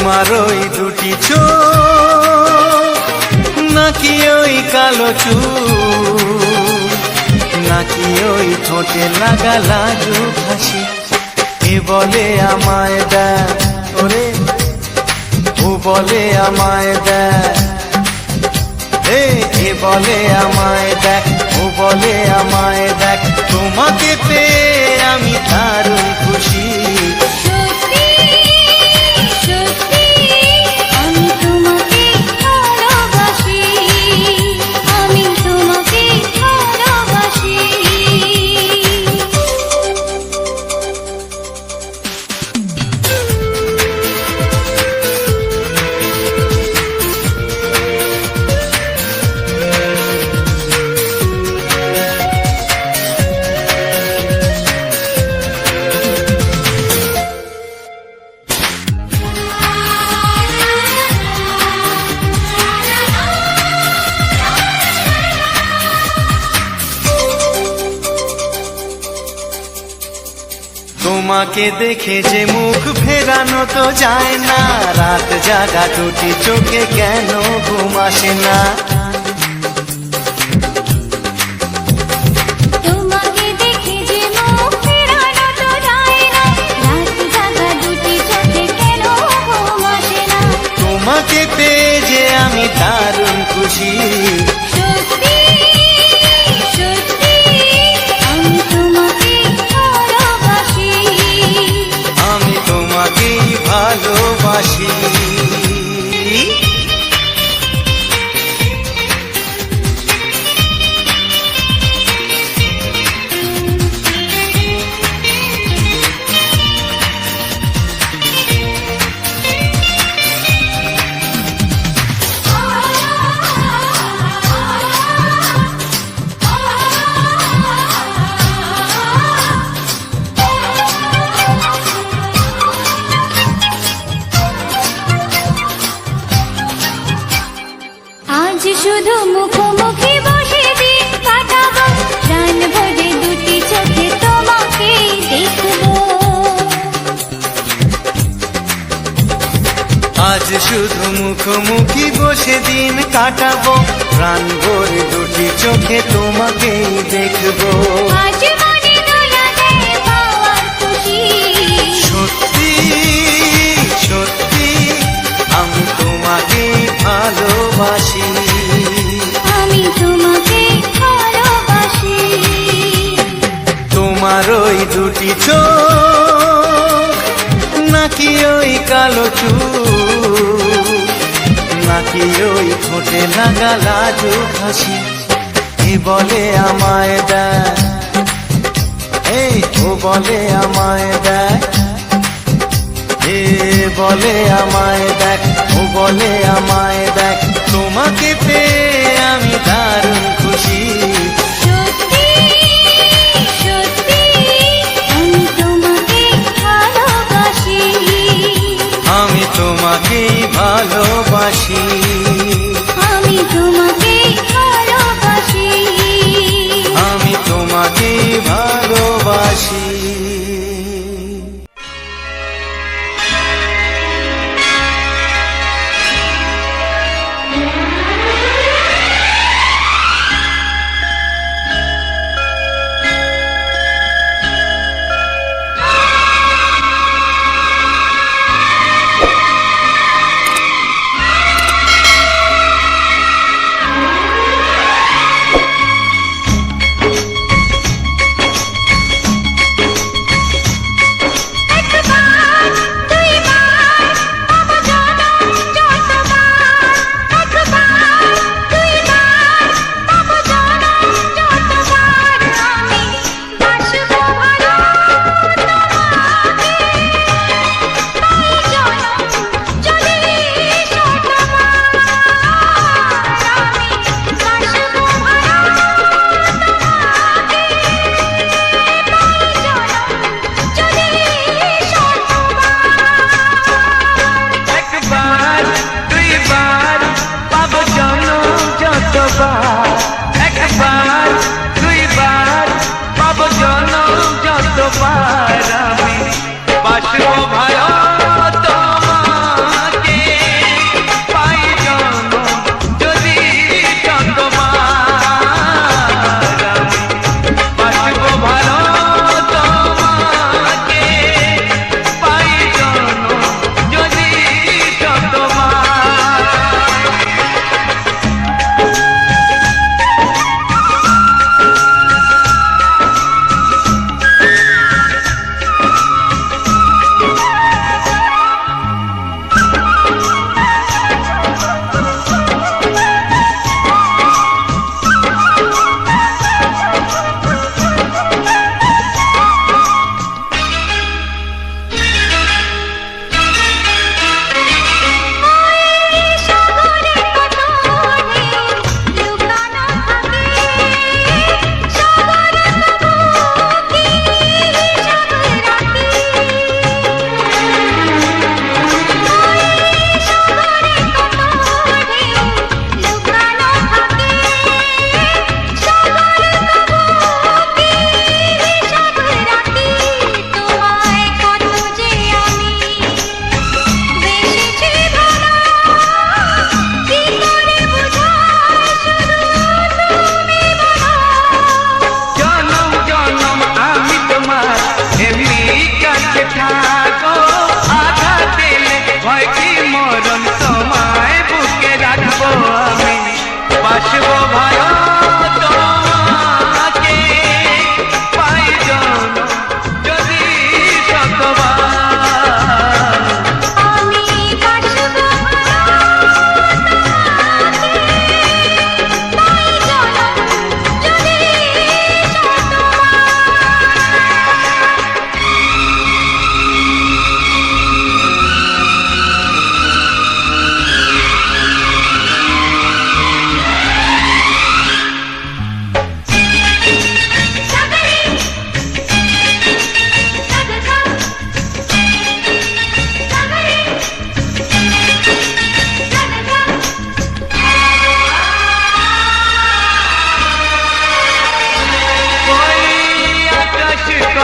তোমার ওই দুটি চোখ, নাকি ওই কালো চুল, নাকি ওই ঠোঁটে লাগা লাজুক হাসি। এ বলে আমায় দেখ ওরে, ও বলে আমায় দেখ, এ বলে আমায় দেখ, ও বলে আমায় দেখ, তোমাকে পেয়ে আমি দারুণ খুশি। তোমাকে দেখে যে মুখ ফেরানো তো যায় না, রাত জাগা দুটি চোখে কেন ঘুম আসে না। তোমাকে দেখে যে মুখ ফেরানো তো যায় না, রাত জাগা দুটি চোখে কেন ঘুম আসে না। তোমাকে পেয়ে যে আমি দারুণ খুশি। ভালোবাসি। শুধু মুখোমুখি বসে দিন কাটাবো, প্রাণ ভরে দুটি চোখে তোমাকে দেখবো। আজ শুধু মুখোমুখি বসে দিন কাটাবো, প্রাণ ভরে দুটি চোখে তোমাকেই দেখবো। আজ মনে দোলা দেয় পাওয়ার খুশি। সত্যি সত্যি আমি তোমাকেই ভালোবাসি। আমি তোমাকে ভালোবাসি। তোমার ওই দুটি চোখ, নাকি ওই কালো চুল, নাকি ওই ঠোঁটে লাগা লাজুক হাসি। এ বলে আমায় দেখ, ও বলে আমায় দেখ, এ বলে আমায় দেখ, ও বলে আমায় দেখ, তোমাকে পেয়ে আমি দারুণ খুশি। সত্যি সত্যি আমি তোমাকে ভালোবাসি। আমি তোমাকেই ভালোবাসি। আমি তোমাকে ভালোবাসি। আমি তোমাকেই ভালোবাসি।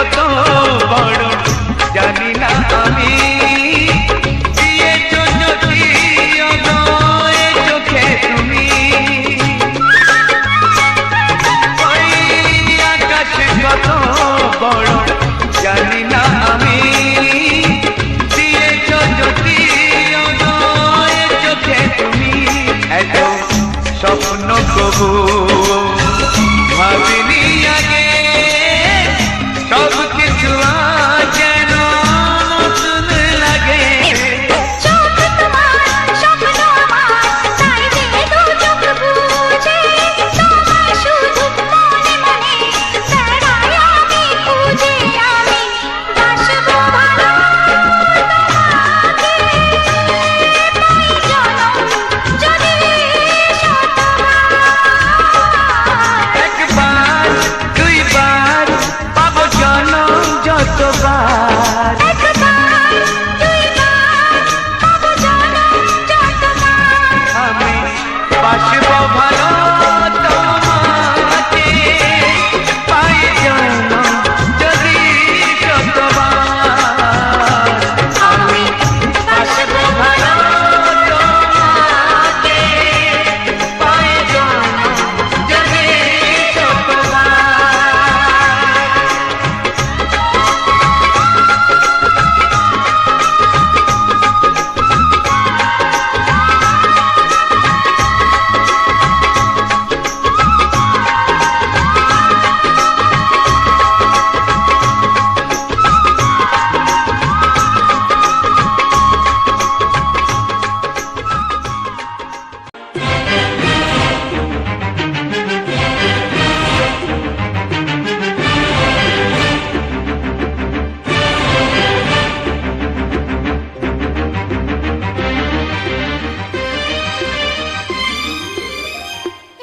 কত বড় জানি না আমি, দিয়েছো যদি অগয়ে চোখে তুমি, ওই আকাশ কত বড় জানি না আমি, দিয়েছো যদি অগয়ে চোখে তুমি। এত স্বপ্ন কবু ভাবিনি আগে, সব কিছু যেন নতুন লাগে। চোখ তোমার স্বপ্ন আমার, তাই যে দু চোখ বুঝে তোমায় শুধু মনে মনে বেড়াই আমি খুঁজে। আমি বাসবো ভালো তোমাকে, পাই জনম যদি শতবার। একবার দুইবার পাবো জনম যতবার, একবার দুইবার পাবো জনম যতবার। আমি বাসবো ভালো তোমাকে, পাই জনম যদি শতবার। আমি বাসবো ভালো তোমাকে, পাই জনম যদি শতবার।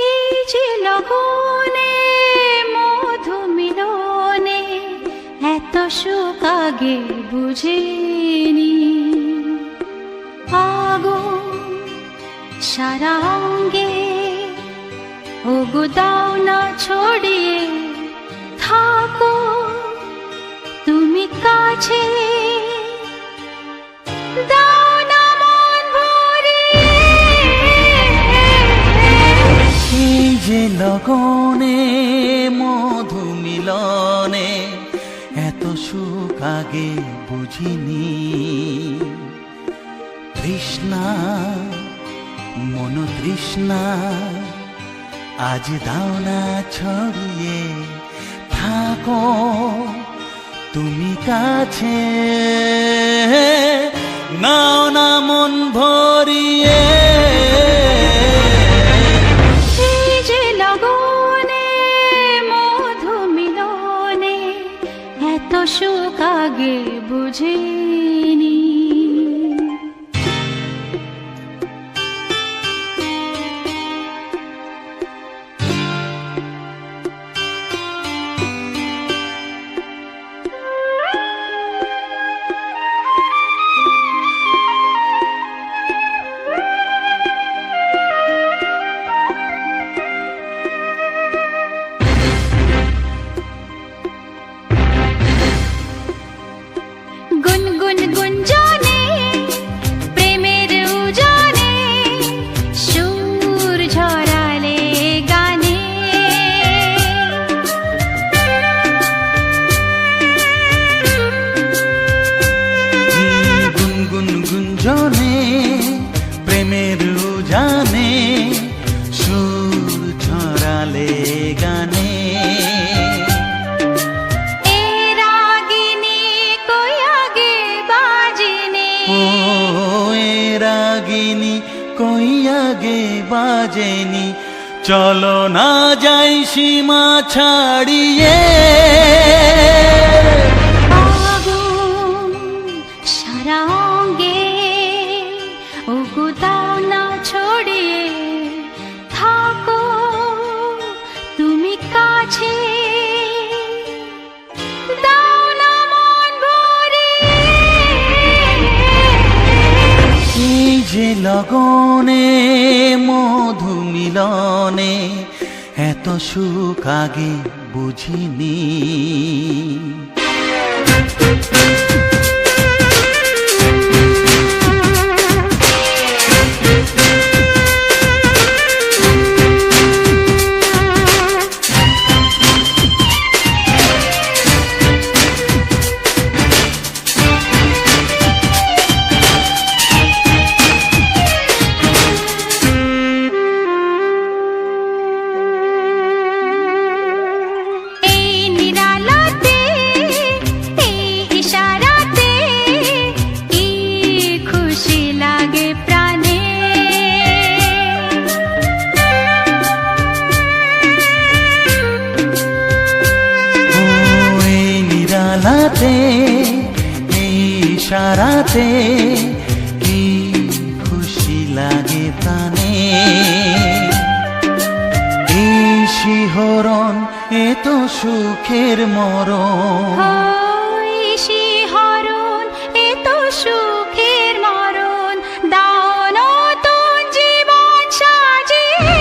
এই যে লগনে মধু মিলনে এত সুখ আগে বুঝিনি। আগুন সারা অঙ্গে ওগো দাও না ছড়িয়ে থাকো তুমি কাছে, দাও না মন ভরিয়ে। এই যে লগনে মধু মিলনে এত সুখ আগে বুঝিনি। তৃষ্ণা মন তৃষ্ণা আজ দাও না ছড়িয়ে থাকো তুমি কাছে, নাও না মন ভরিয়ে। এই যে লগনে মধু মিলনে এত সুখ আগে বুঝিনি। গুনগুন গুঞ্জনে প্রেমের উজানে সুর ঝরালে গানে। গুনগুন গুঞ্জনে প্রেমের উজানে সুর ছড়ালে গানে। এ রাগিনী কই আগে বাজেনি, ও এ রাগিনী কই আগে বাজেনি, চলো না যাই সীমা ছাড়িয়ে। আগুন সারা অঙ্গে ওগো দাও না ছড়িয়ে থাকো তুমি কাছে, দাও না মন ভরিয়ে। এই যে লগনে মধু মিলনে এত সুখ আগে বুঝিনি। এই নিরালাতে এই ইশারাতে কি খুশি লাগে প্রাণে ও এই নিরালাতে এই ইশারাতে কি খুশি লাগে প্রাণে এই শিহরণ এ তো সুখের মরণ ওই শিহরণ এ তো সুখের মরণ দাও নতুন জীবন সাজিয়ে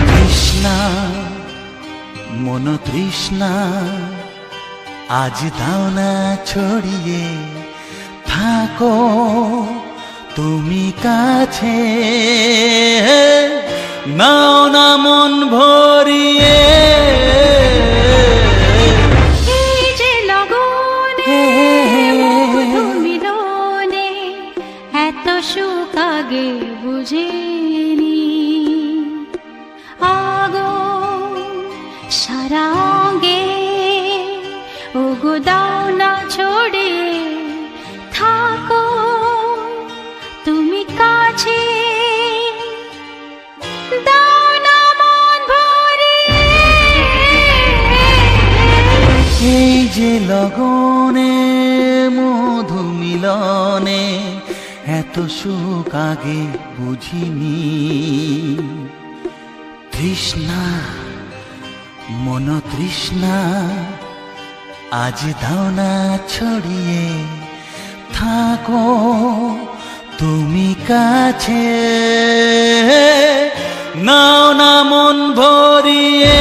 তৃষ্ণা মন তৃষ্ণা আজ দাও না ছড়িয়ে থাকো তুমি কাছে নাও না মন ভরিয়ে এই যে লগনে মধু মিলনে এত সুখ আগে বুঝিনি আগুন সারা অঙ্গে ওগো দাও না ছড়িয়ে থাকো তুমি কাছে দাও না মন ভরিয়ে এই যে লগনে মধু মিলনে এত সুখ আগে বুঝিনি তৃষ্ণা মন তৃষ্ণা আজ দাও না ছড়িয়ে থাকো তুমি কাছে নাও না মন ভরিয়ে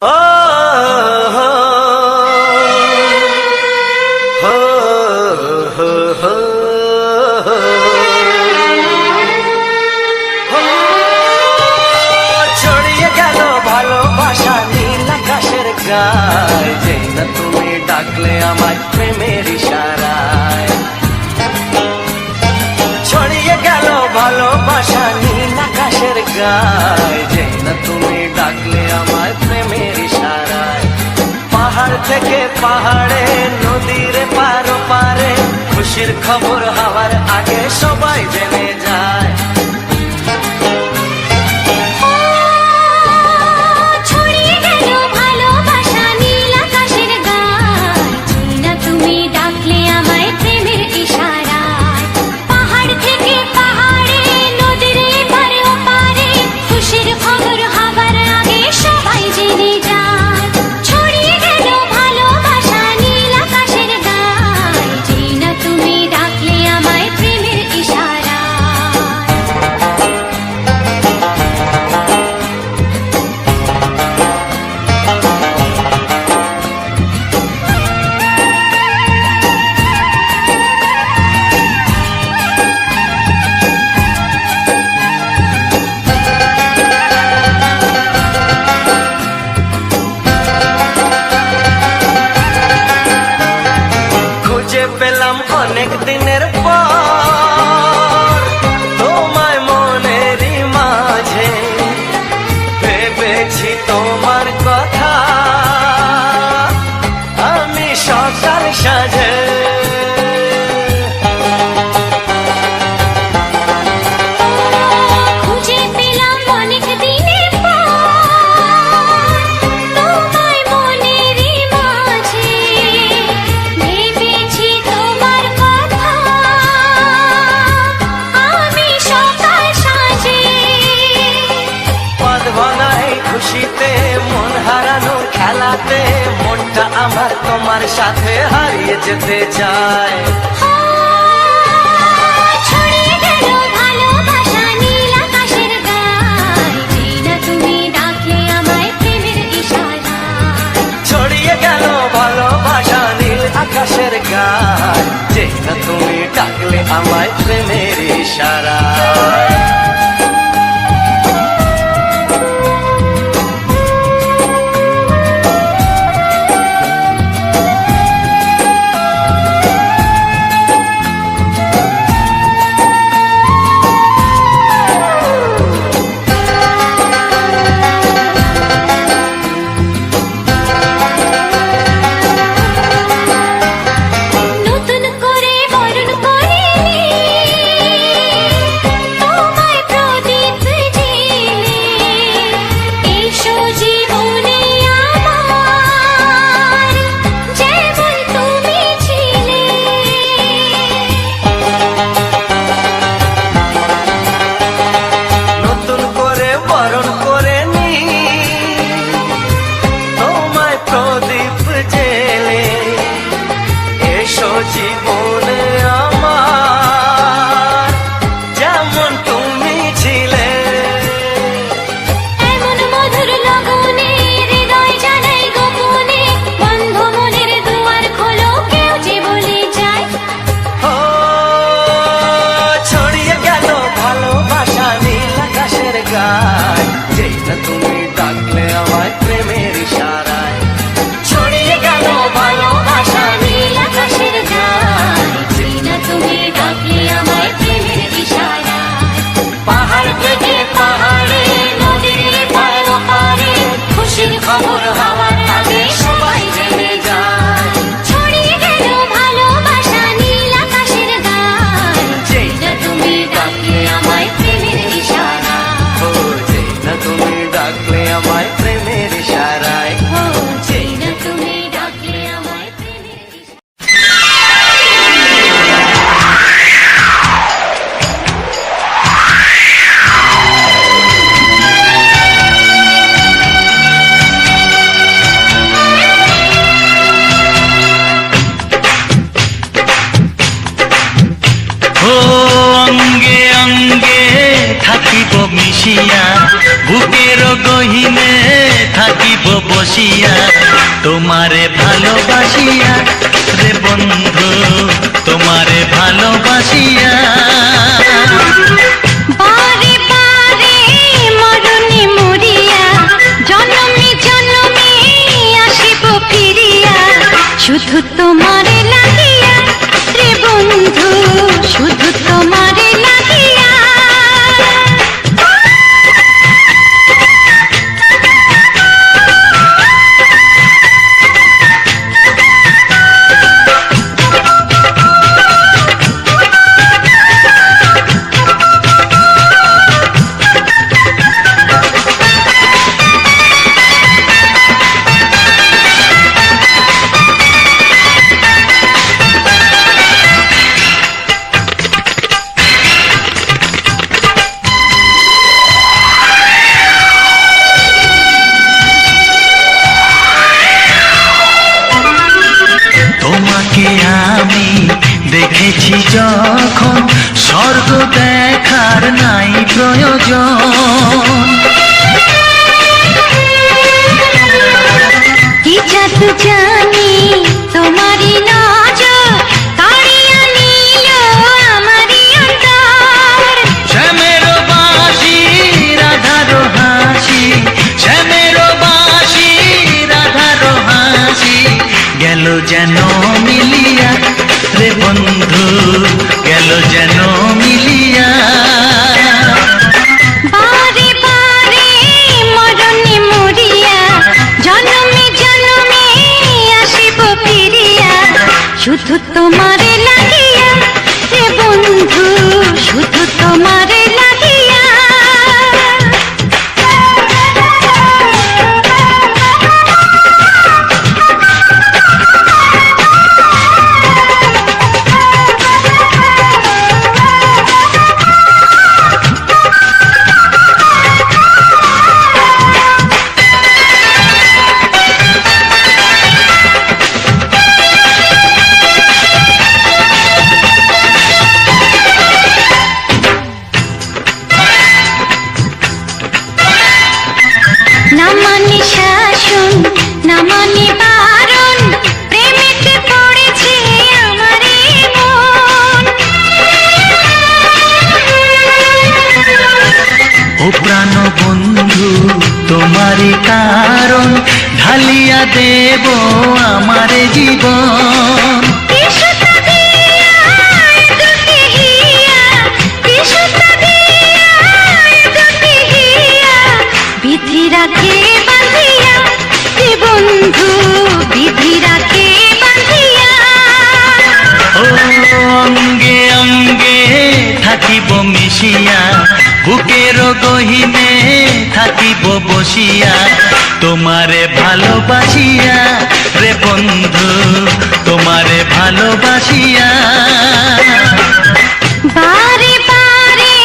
ও হো হো হো হো ছড়িয়ে গেল ভালোবাসা নীল আকাশের গায়, যে না তুমি ডাকলে আমায় প্রেমের ইশারায়। ছড়িয়ে গেল ভালোবাসা নীল আকাশের গায়, যে না তুমি ডাকলে আমায় প্রেমের ইশারায়। পাহাড় থেকে পাহাড়ে, নদীর পার পারে, খুশির খবর হওয়ার আগে সবাই জেনে যায়। ছড়িয়ে গেল ভালোবাসা নীল আকাশের গায়, যে না তুমি ডাকলে আমায় প্রেমের ইশারায়। পাহাড় থেকে পাহাড়ে, নদীর এপার ওপারে, খুশির খবর হবার আগে সবাই জেনে যায়। ছড়িয়ে গেল ভালোবাসা নীল আকাশের গায়, যে না তুমি ডাকলে আমায় প্রেমের ইশারায়। খুঁজে পেলাম অনেক দিনের পর তোমায় মনেরই মাঝে, ভেবেছি তোমার কথা আমি সকাল সাজে। খুঁজে পেলাম অনেক দিনের পর তোমায় মনেরই মাঝে, ভেবেছি তোমার কথা আমি সকাল সাজে। পদ ভাঙাই খুশিতে, মন হারানোর খেলাতে, মনটা আমার তোমার সাথে হারিয়ে যেতে চায়। ছড়িয়ে গেল ভালোবাসা নীল আকাশের গায়, যে না তুমি ডাকলে আমায় প্রেমের ইশারায়। ছড়িয়ে গেল ভালোবাসা নীল আকাশের গায়, যে না তুমি ডাকলে আমায় প্রেমের ইশারায়। নতুন করে বরণ করে তোমায় প্রদীপ জেলে, এসো জীবনে আমার যেমন তুমি ছিলে। নতুন করে বরণ করে নি তোমায় প্রদীপ জেলে, এসো জীবনে আমার যেমন তুমি ছিলে। এমন মধুর লগনে হৃদয় জানাই গোপনে, বন্ধ মনের দুয়ার খোলো, কেউ যে বলে যায়। ও ছড়িয়ে গেল ভালোবাসা নীল আকাশের গায়, যে না তুমি ডাকলে আমায় প্রেমের ইশারায়। ছড়িয়ে গেল ভালোবাসা নীল আকাশের গায়, যে না তুমি ডাকলে আমায় প্রেমের ইশারায়। পাহাড় থেকে পাহাড়ে, নদীর পার পারে, খুশির খবর হওয়ার আগে সবাই জেনে যায়। ছড়িয়ে গেল ভালোবাসা নীল আকাশের গায়, যে না তুমি ডাকলে আমায় প্রেমের ইশারায়। ও যে না তুমি ডাকলে আমায় প্রেমের ইশারায়। ও যে না তুমি ডাকলে আমায় প্রেমের ইশারায়। ও অঙ্গে অঙ্গে থাকিব মিশিয়া, বুকের গহিনে থাকিব বসিয়া তোমারে ভালোবাসিয়া রে বন্ধু তোমারে ভালোবাসিয়া বারে বারে মরণে মরিয়া জনমে জনমে আসিব ফিরিয়া শুধু তোমারে লাগিয়া রে বন্ধু শুধু তোমারে লাগিয়া তোমাকে আমি দেখেছি যখন স্বর্গ দেখার নাই প্রয়োজন কি জাদু জানি তোমারই নজর কাড়িয়া নিল আমারই অন্তর শ্যামের বাঁশি রাধার হাসি শ্যামের বাঁশি রাধার হাসি গেল যেন মিলিয়া রে বন্ধু গেল যেন মিলিয়া বারে বারে মরণে মরিয়া জনমে জনমে আসিব ফিরিয়া শুধু তোমারে লাগিয়া রে বন্ধু শুধু তোমারে লাগিয়া না মানে শাসন না মানে বারণ প্রেমেতে পড়েছে আমার এই মন ও প্রাণ বন্ধু তোমারই কারণ ঢালিয়া দেব আমার জীবন বিশুদ্ধ দিয়া দুটি হিয়া বিশুদ্ধ দিয়া দুটি হিয়া বিধি রাখে বাঁধিয়া হে বন্ধু বিধি রাখে বাঁধিয়া ও অঙ্গে অঙ্গে থাকিব মিশিয়া বুকের গহিনে থাকিব বসিয়া তোমারে ভালোবাসিয়া রে বন্ধু তোমারে ভালোবাসিয়া বারে বারে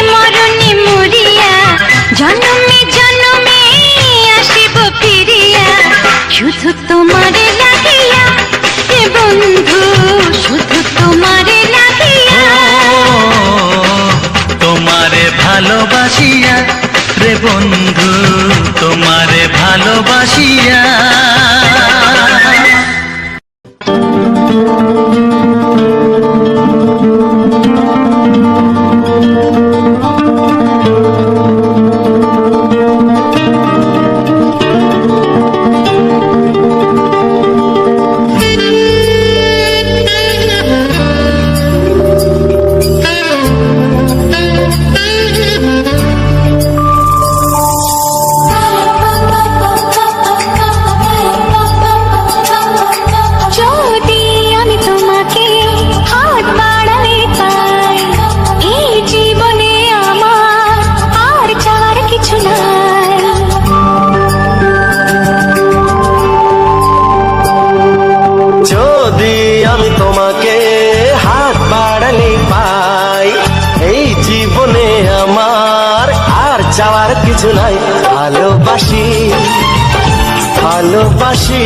মরণে মরিয়া জনমে জনমে আসিব ফিরিয়া শুধু তোমারে লাগিয়া হে বন্ধু শুধু তোমারে লাগিয়া তোমারে ভালোবাসিয়া রে বন্ধু তোমারে ভালোবাসিয়া যদি আমি তোমাকে হাত বাড়ালে পাই এই জীবনে আমার আর চাওয়ার কিছু নাই যদি আমি তোমাকে হাত বাড়ালে পাই এই জীবনে আমার আর চাওয়ার কিছু নাই ভালোবাসি ভালোবাসি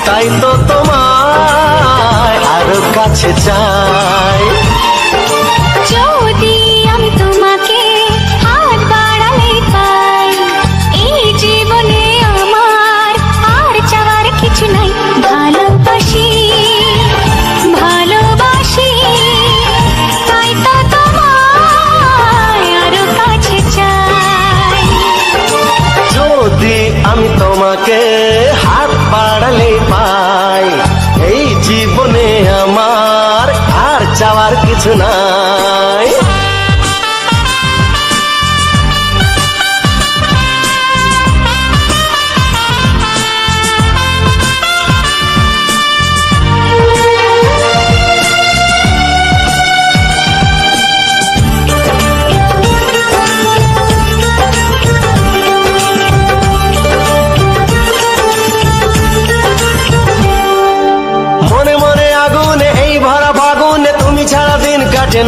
তাই তো তোমায় আরো কাছে চাই যদি আমি তোমাকে হাত বাড়ালে পাই এই জীবনে আমার চাওয়ার কিছু নাই।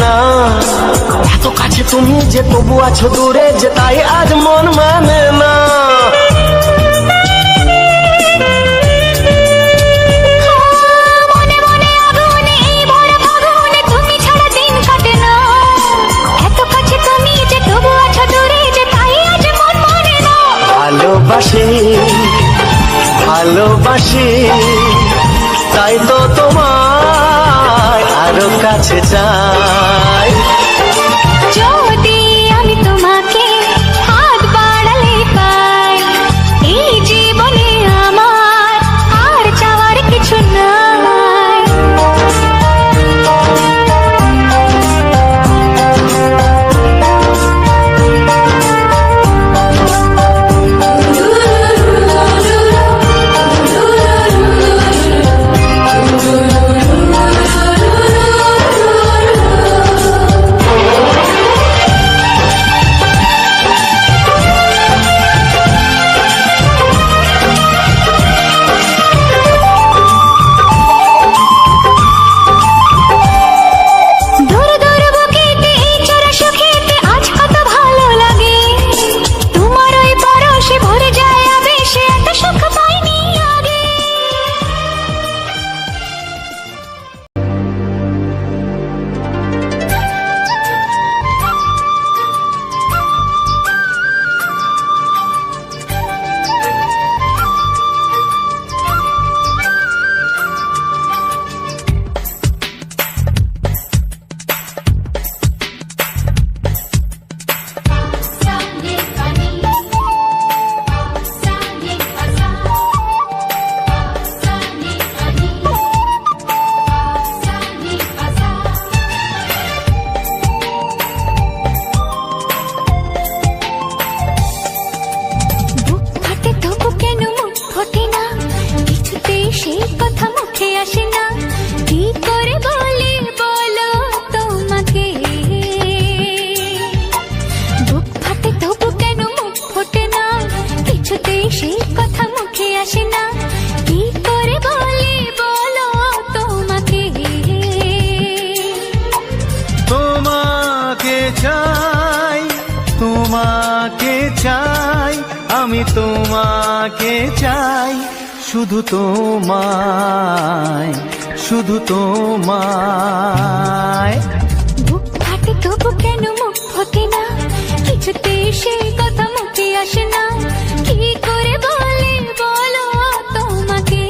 না এত কাছে তুমি যে তবু আছো দূরে, যে তাই আজ মন মানে না। মনে মনে আগুনে এই ভরা ফাগুনে তুমি ছাড়া দিন কাটে না। এত কাছে তুমি যে তবু আছো দূরে, যে তাই আজ মন মানে না। ভালোবাসি ভালোবাসি তাই তো তোমায় আরো কাছে চাই। যদি আমি তোমাকে হাত বাড়ালে পাই, এই জীবনে আমার আর চাওয়ার কিছু নাই। তোমাকে চাই, আমি তোমাকে চাই, শুধু তোমায়, শুধু তোমায়। বুক ফাটে তবু কেন মুখ ফোটে না, কিছুতে সে কথা মুখে আসে না, কি করে বলে বলো তোমাকে।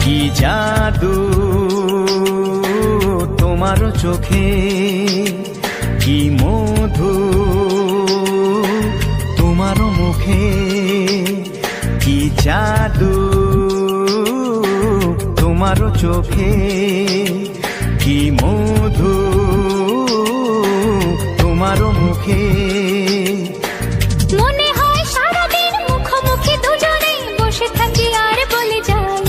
কি জাদু তোমার চোখে, কি মধু তোমার মুখে, কি জাদু তোমার চোখে, কি মধু তোমার মুখে। মনে হয় সারাদিন মুখোমুখি দুজনে বসে থাকি আর বলে যাই,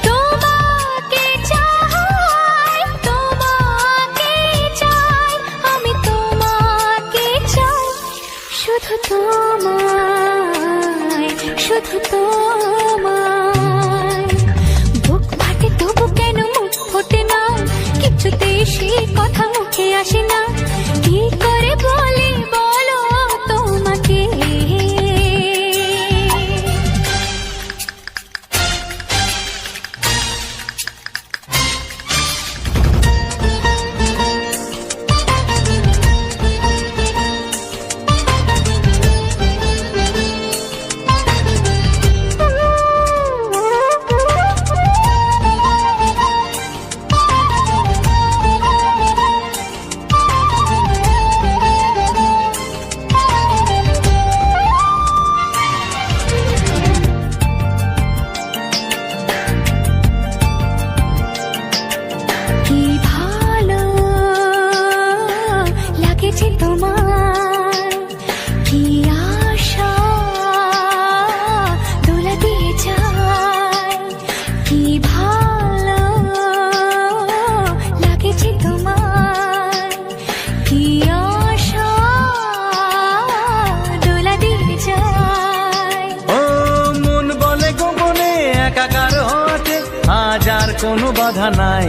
তোমাকে চাই, তোমাকে চাই, আমি তোমাকে চাই, শুধু তোমায়, শুধু তোমায়। বুক ফাটে তবু কেন মুখ ফোটে না, কিছুতে সে কথা মুখে আসে কোনো বাধা নাই।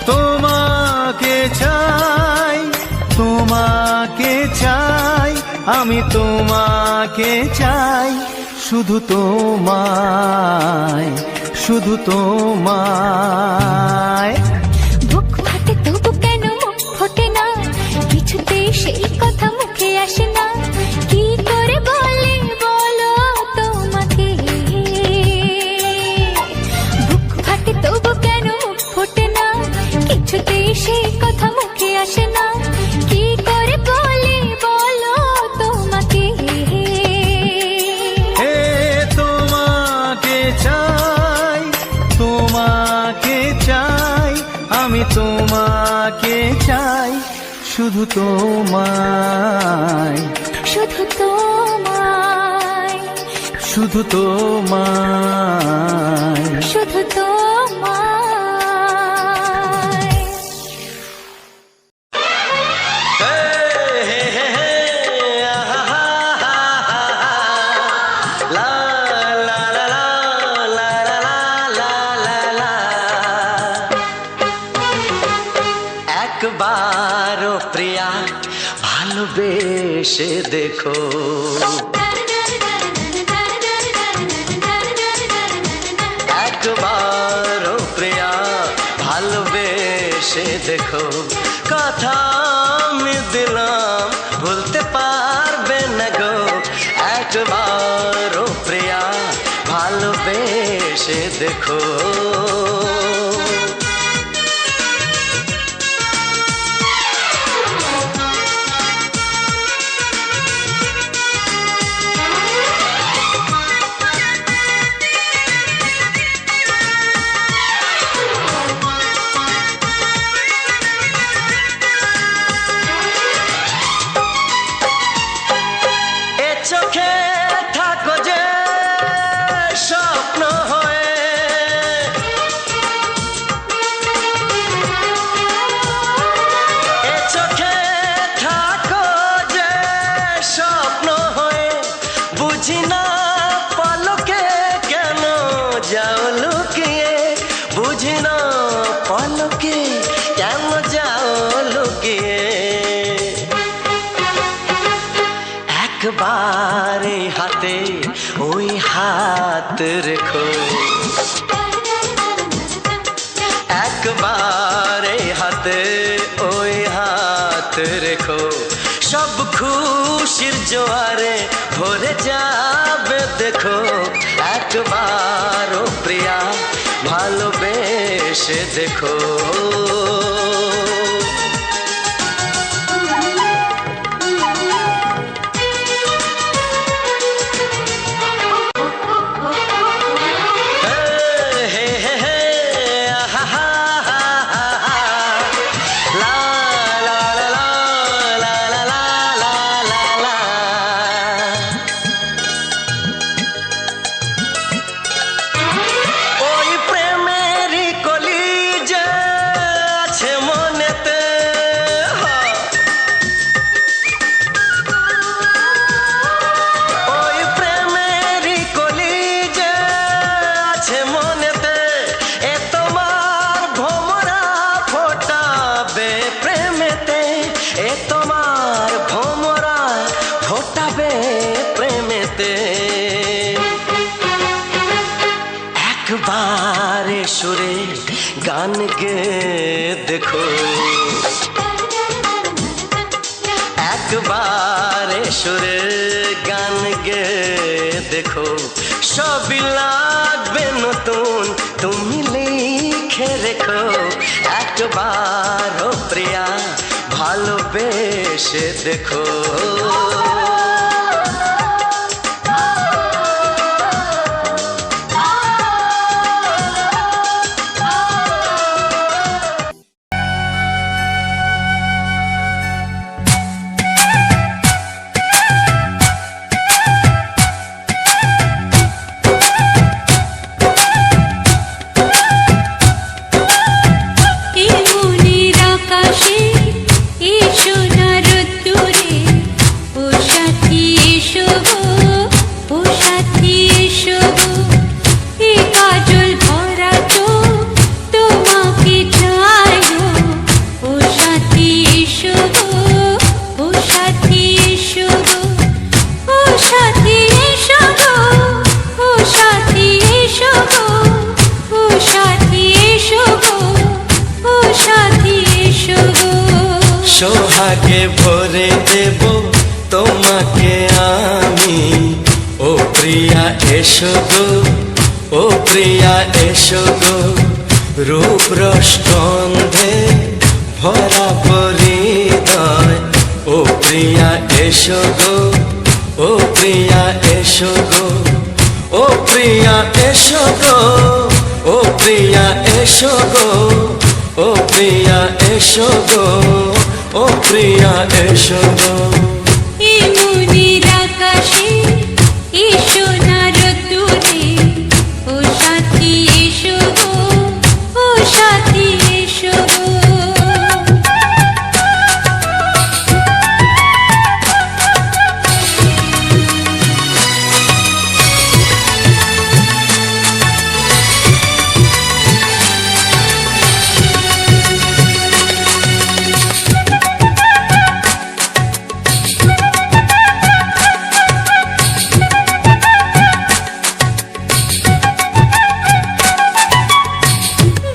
তোমাকে চাই, তোমাকে চাই, আমি তোমাকে চাই, শুধু তোমায়, শুধু তোমায়। বুক ফাটে তবু কেন মুখ ফোটে না, কিছুতেই সেই কথা মুখে আসে না, কি করে বলে বলো তোমাকে। বুক ফাটে তবু কেন মুখ ফোটে না, কিছুতেই সেই কথা মুখে আসে না, কি করে বলে বলো তোমাকে। হে তোমাকে চাই, তোমাকে চাই, আমি তোমাকে চাই, শুধু তোমায়, শুধু তোমায়, শুধু তোমায়। শুধু তোমায়। একবারও প্রিয়া ভালোবেসে দেখো, একবারও প্রিয়া ভালোবেসে দেখো, কথা আমি দিলাম ভুলতে পারবে না গো। একবারও প্রিয়া ভালোবেসে দেখো। চোখে থাকো যে স্বপ্ন হয়ে, এ চোখে থাকো যে স্বপ্ন হয়ে, বুঝি না পলকে কেন যাও লুকিয়ে, বুঝি না পলকে কেন যাও লুকিয়ে। একবারে হাতে ওই হাত রেখো, একবারে হাতে ওই হাত রেখো, সব খুশির জোয়ারে ভরে যাবে দেখো। একবারও প্রিয়া ভালোবেসে দেখো। একবারে সুরে গান গে দেখো, একবারে সুরে গান গে দেখো, সবই লাগবে নতুন তুমি লিখে রেখো। একবারও প্রিয়া ভালোবেসে দেখো। আকাশে এই সোনার রোদ্দুরে ও সোহাগে ভরে দেব তোমাকে আমি। ও প্রিয়া এসো গো, ও প্রিয়া এসো গো, রূপ রস গন্ধে ভরা হৃদয়। ও প্রিয়া এসো গো, ও প্রিয়া এসো গো, ও প্রিয়া এসো গো, ও প্রিয়া এসো গো, ও প্রিয়া এসো গো, ও প্রিয়া এসো গো। এই মনের আকাশে এসো না রোদ্দুরে, ও সাথী এসো গো, ও সাথী এসো গো।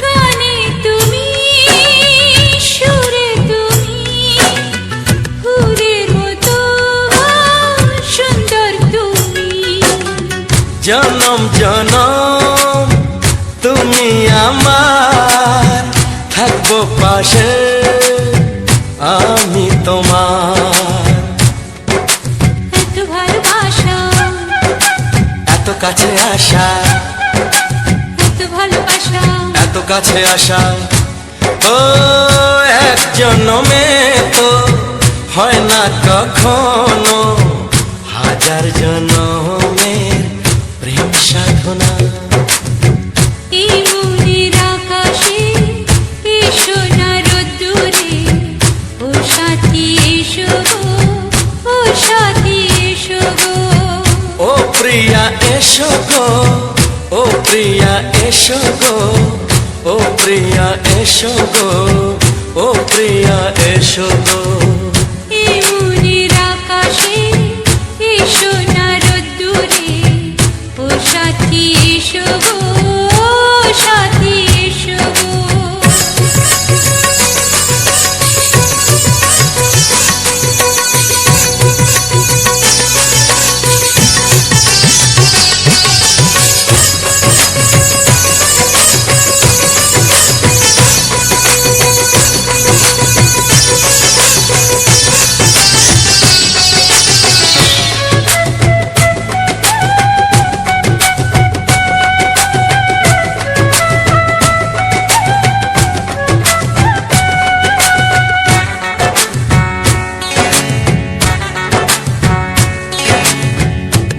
গানে তুমি, সুরে তুমি, ফুলের মতো সুন্দর তুমি। জনম জনম তুমি আমার, থাকবো পাশে আমি তোমার। এত ভালোবাসা, এত কাছে আসা, এত ভালোবাসা, এত কাছে আসা, ও এক জন্মে তো হয় না কখনো, হাজার জন্মের প্রেম সাধনা। এই মনের আকাশে এসো না রোদ্দুরে, ও সাথী এসো গো, ও সাথী এসো গো। ও প্রিয়া এসো গো, ও প্রিয়া এসো গো, ও প্রিয়া এসো গো, ও প্রিয়া এসো গো। এই মনের আকাশে এসো না রোদ্দুরে, ও সাথী এসো গো, ও সাথী এসো গো।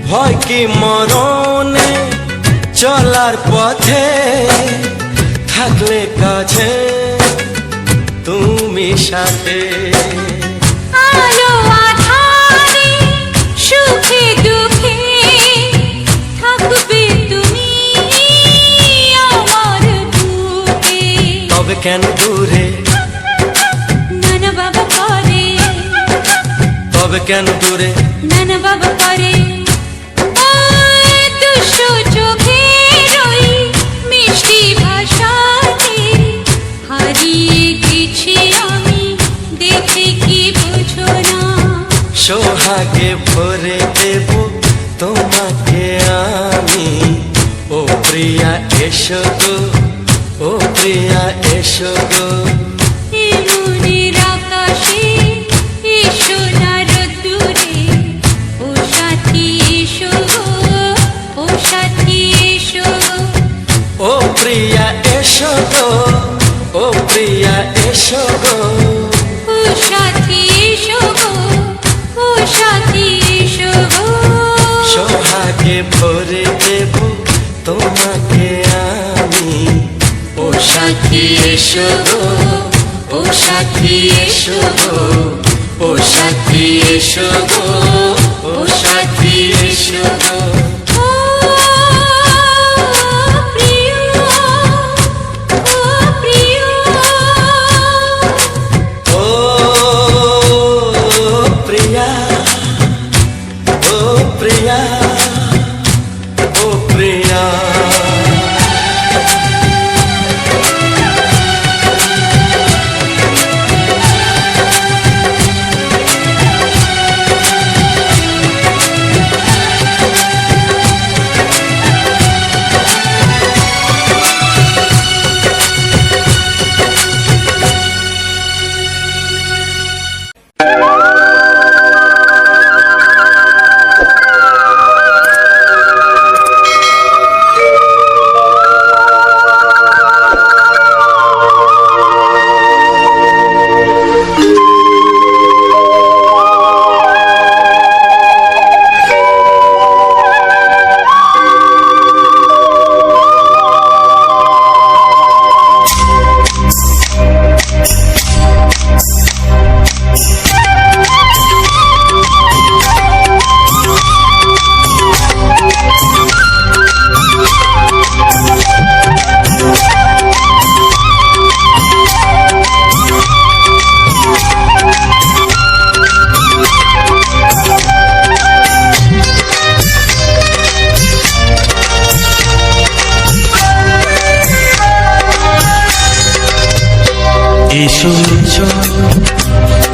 ভয় কি মরণে চলার পথে, থাকলে কাছে তুমি সাথে। আলো আঁধারে, সুখে দুঃখে, থাকবে তুমি আমার বুকে। তবে কেন দূরে, নানা বাবা করে, তবে কেন দূরে, নানা বাবা করে। দুশো চোখের ওই মিষ্টি ভাষাতে হারিয়ে গেছি আমি, দেখে কি বুঝো না। সোহাগে ভরে দেব তোমাকে আমি। ও প্রিয়া এসো গো, ও প্রিয়া এসো গো। এই মনের আকাশে এসো না রোদ্দুরে, ও সাথী এসো গো, ও সাথী এসো গো। ও প্রিয়া এসো গো, ও প্রিয়া এসো গো। ও সাথী এসো গো, ও সাথী এসো গো। সোহাগে ভরে দেব তোমাকে আমি। ও সাথী এসো গো, ও সাথী এসো গো, ও সাথী এসো গো, ও সাথী এসো গো। ও প্রিয়, ও প্রিয়, ও প্রিয়া, ও প্রিয়া, ও প্রিয়া।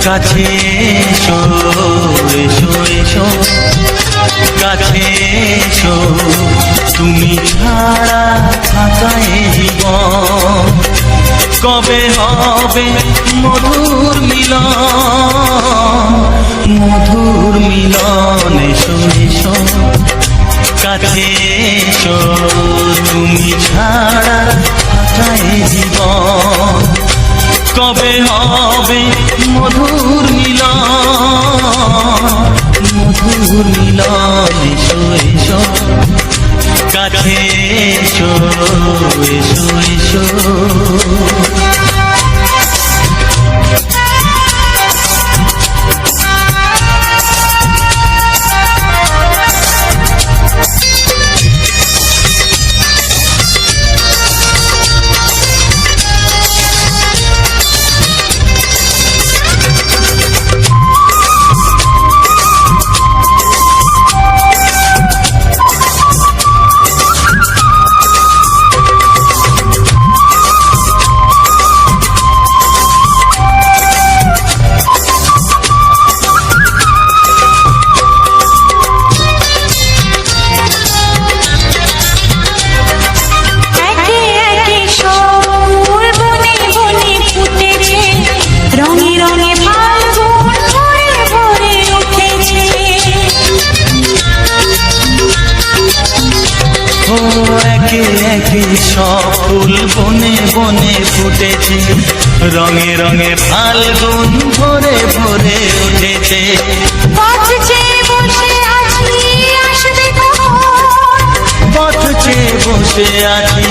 কাছে এসো এসো এসো কাছে এসো তুমি ছাড়া থাকা এই জীবন কবে হবে মধুর মিলন এসো এসো কাছে এসো তুমি ছাড়া থাকা এই জীবন কবে হবে মধুর মিলন এসো এসো কাছে এসো এসো এসো সব ফুল বনে বনে ফুটেছে রঙে রঙে ফাল্গুন ভরে ভরে উঠেছে পথ চেয়ে বসে আছি আসবে পথ চেয়ে বসে আছি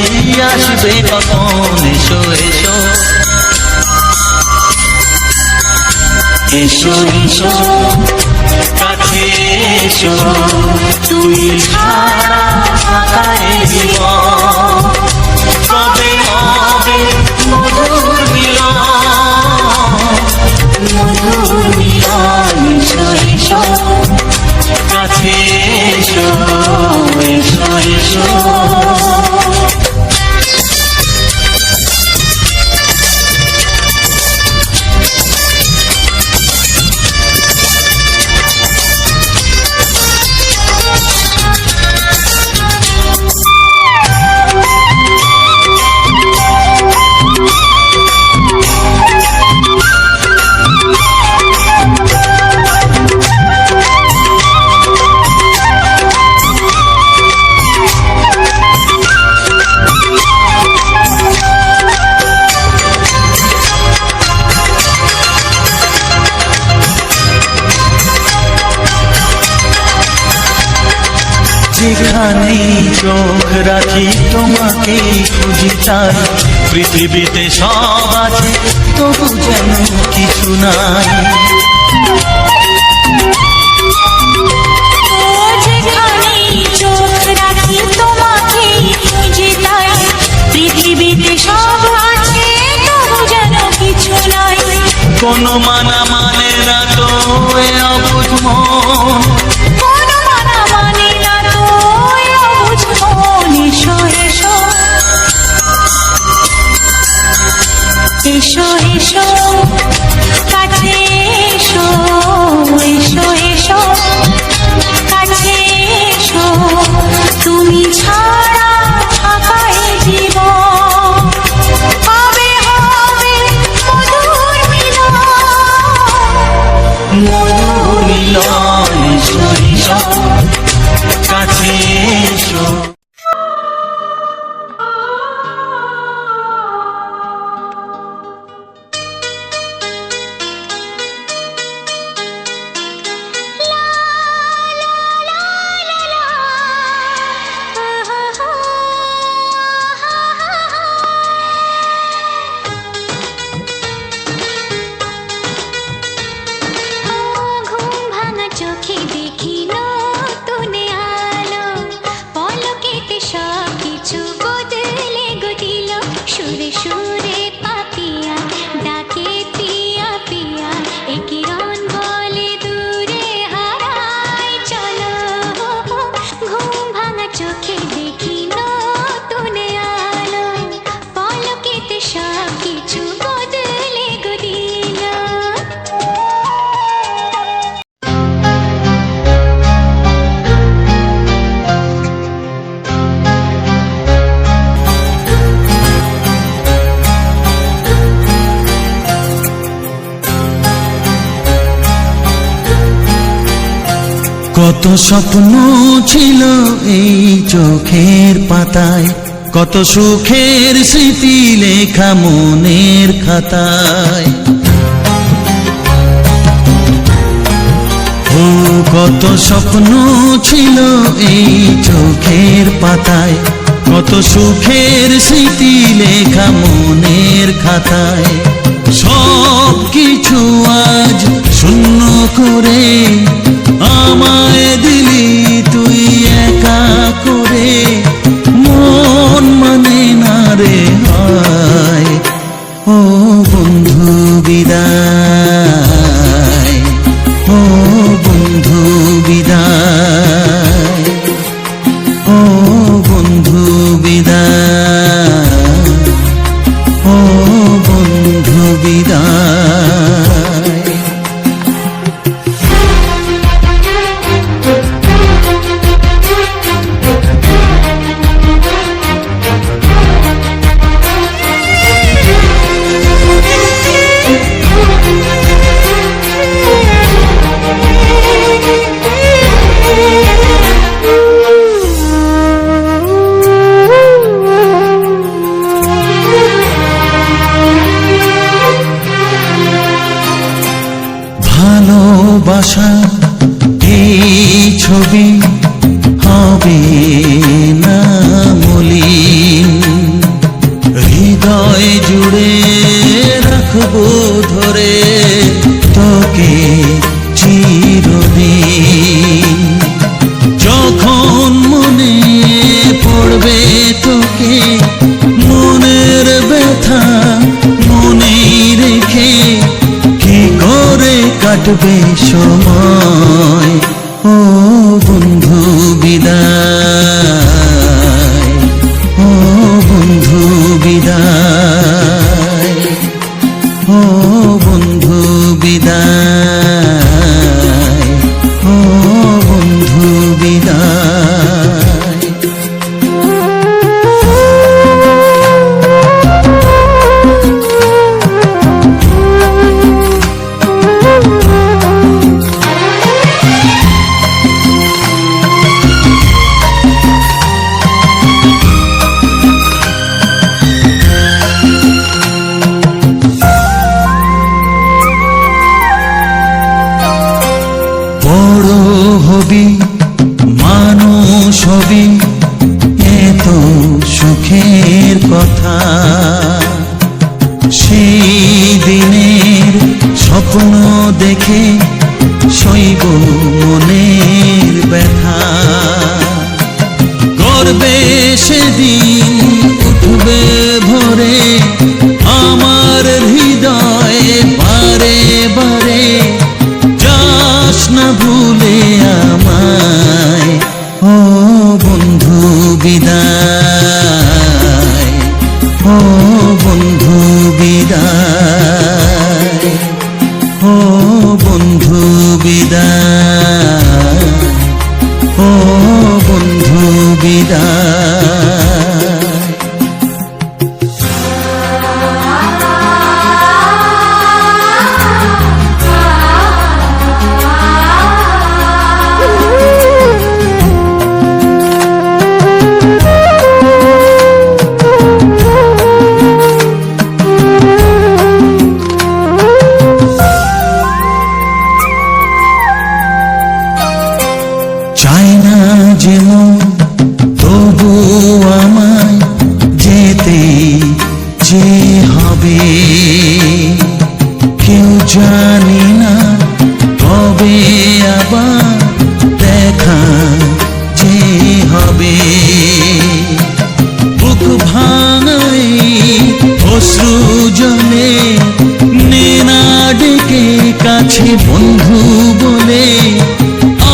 আসবে কখন এসো এসো এসো এসো কাছে এসো তুমি ছাড়া থাকা এই জীবন কবে হবে মধুর মিলন এসো এসো কাছে এসো এসো এসো যেখানেই চোখ রাখি তোমাকেই খুঁজি তাই পৃথিবীতে সব আছে তবু যেন কিছু নাই যেখানেই চোখ রাখি তোমাকেই খুঁজি তাই পৃথিবীতে সব আছে তবু যেন কিছু নাই কোনো মানা মানে না তো এ অবুঝ মন কোনো মানা মানে না তো এ অবুঝ মন এসো এসো এসো এসো কাছে এসো এসো এসো কাছে এসো তুমি ছাড়া থাকা এই জীবন কবে হবে মধুর মিলন এসো এসো কাছে এসো কত স্বপ্ন ছিল এই চোখের পাতায়, কত সুখের স্মৃতি লেখা মনের খাতায়। ও কত স্বপ্ন ছিল এই চোখের পাতায়, কত সুখের স্মৃতি লেখা মনের খাতায়। সব কিছু আজ শূন্য করে আমায় দিলি তুই একা করে, মন মানে না রে হয়। ও বন্ধু বিদায়, ও বন্ধু বিদায়, ও বন্ধু বিদায়, ও বন্ধু বিদায়। ভালোবাসা এই ছবি হবে না মলিন, হৃদয় জুড়ে রাখবো ধরে তোকে চিরদিন। যখন মনে পড়বে তোকে মনের ব্যথা মনে রেখে কি করে কাটবে সময়। ও বন্ধু বিদায়, ও বন্ধু বিদায়, ও বন্ধু বিদায়, ও বন্ধু বিদায়। বড় হবি মানুষ হবি এত সুখের কথা, সেই দিনের স্বপ্ন দেখে সইব মনের ব্যথা। গর্বে সেদিন উঠবে ভরে আমার হৃদয়ে বারে বারে, যাস না ভুলে আমায়। ও বন্ধু বিদায়, ও বন্ধু বিদায়, ও বন্ধু বিদায়, ও বন্ধু বিদায়। চাই না যেমন তবু আমায় যেতে যে হবে, কেউ জানি না কবে আবার দেখা যে হবে। বুক ভাঙাই অশ্রু জলে নে না ডেকে কাছে বন্ধু বলে,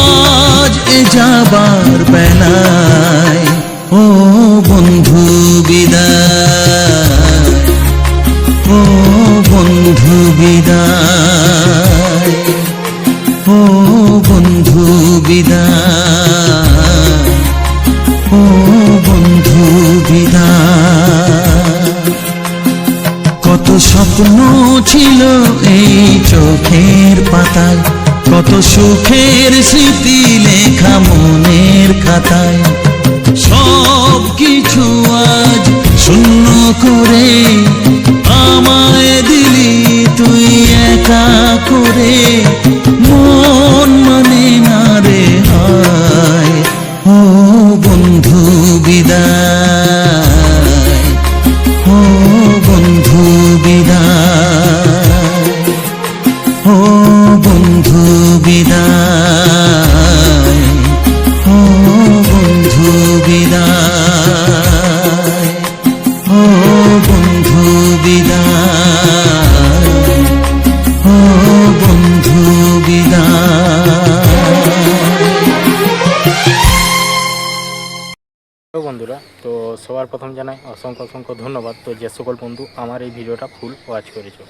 আজ এ যাবার বেলায়। ও বন্ধু বিদায়, ও বন্ধু বিদায়, ও বন্ধু বিদায়, ও বন্ধু বিদায়। কত স্বপ্ন ছিল এই চোখের পাতায়, কত সুখের স্মৃতি লেখা মনের খাতায়, সব কিছু আজ শূন্য করে আমায় দিলি তুই একা করে। মন মানে না রে হায়, ও বন্ধু বিদায়, ও বন্ধু বিদায়, ও বন্ধু বিদায়, ও বন্ধু বিদায়, ও বন্ধু বিদায়, ও বন্ধু বিদায়। তো বন্ধুরা, তো সবার প্রথম জানাই অসংখ্য অসংখ্য ধন্যবাদ। তো যে সকল বন্ধু আমার এই ভিডিওটা ফুল ওয়াচ করেছো,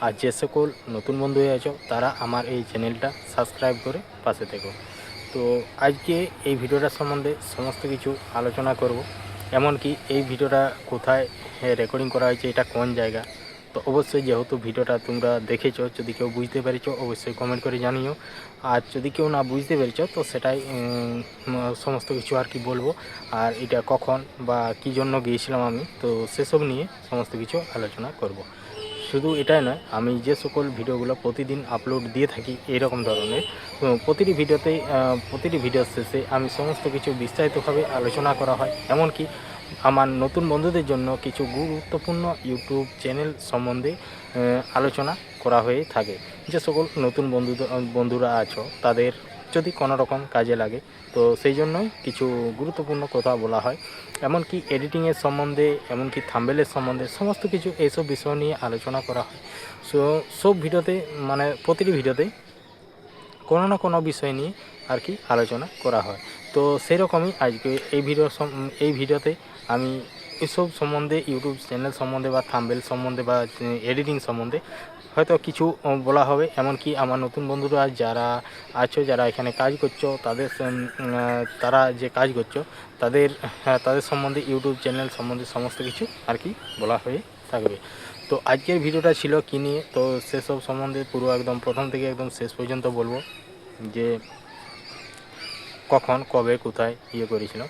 আর যে সকল নতুন বন্ধু হয়ে আছো তারা আমার এই চ্যানেলটা সাবস্ক্রাইব করে পাশে থেকো। তো আজকে এই ভিডিওটার সম্বন্ধে সমস্ত কিছু আলোচনা করব, এমনকি এই ভিডিওটা কোথায় রেকর্ডিং করা হয়েছে, এটা কোন জায়গা। তো অবশ্যই যেহেতু ভিডিওটা তোমরা দেখেছো, যদি কেউ বুঝতে পেরেছো অবশ্যই কমেন্ট করে জানিও, আর যদি কেউ না বুঝতে পেরেছো তো সেটাই সমস্ত কিছু আর কি বলবো, আর এটা কখন বা কী জন্য গিয়েছিলাম আমি, তো সেসব নিয়ে সমস্ত কিছু আলোচনা করব। শুধু এটাই নয়, আমি যে সকল ভিডিওগুলো প্রতিদিন আপলোড দিয়ে থাকি এইরকম ধরনের, তো প্রতিটি ভিডিওর শেষে আমি সমস্ত কিছু বিস্তারিতভাবে আলোচনা করা হয়, এমনকি আমার নতুন বন্ধুদের জন্য কিছু গুরুত্বপূর্ণ ইউটিউব চ্যানেল সম্বন্ধে আলোচনা করা হয়ে থাকে। যে সকল নতুন বন্ধুরা আছো তাদের যদি কোনো রকম কাজে লাগে, তো সেই জন্যই কিছু গুরুত্বপূর্ণ কথা বলা হয়, এমনকি এডিটিংয়ের সম্বন্ধে, এমনকি থাম্বনেলের সম্বন্ধে সমস্ত কিছু এইসব বিষয় নিয়ে আলোচনা করা হয়। সব ভিডিওতে, মানে প্রতিটি ভিডিওতে কোনো না কোনো বিষয় নিয়ে আর কি আলোচনা করা হয়। তো সেরকমই আজকে এই ভিডিওতে আমি এসব সম্বন্ধে, ইউটিউব চ্যানেল সম্বন্ধে বা থাম্বনেল সম্বন্ধে বা এডিটিং সম্বন্ধে হয়তো কিছু বলা হবে, এমনকি আমার নতুন বন্ধুরা যারা আছো, যারা এখানে কাজ করছো, তারা যে কাজ করছো তাদের সম্বন্ধে, ইউটিউব চ্যানেল সম্বন্ধে সমস্ত কিছু আর কি বলা হয়ে থাকবে। তো আজকের ভিডিওটা ছিল কী নিয়ে, তো সেসব সম্বন্ধে পুরো একদম প্রথম থেকে একদম শেষ পর্যন্ত বলবো, যে কখন, কবে, কোথায় করেছিল।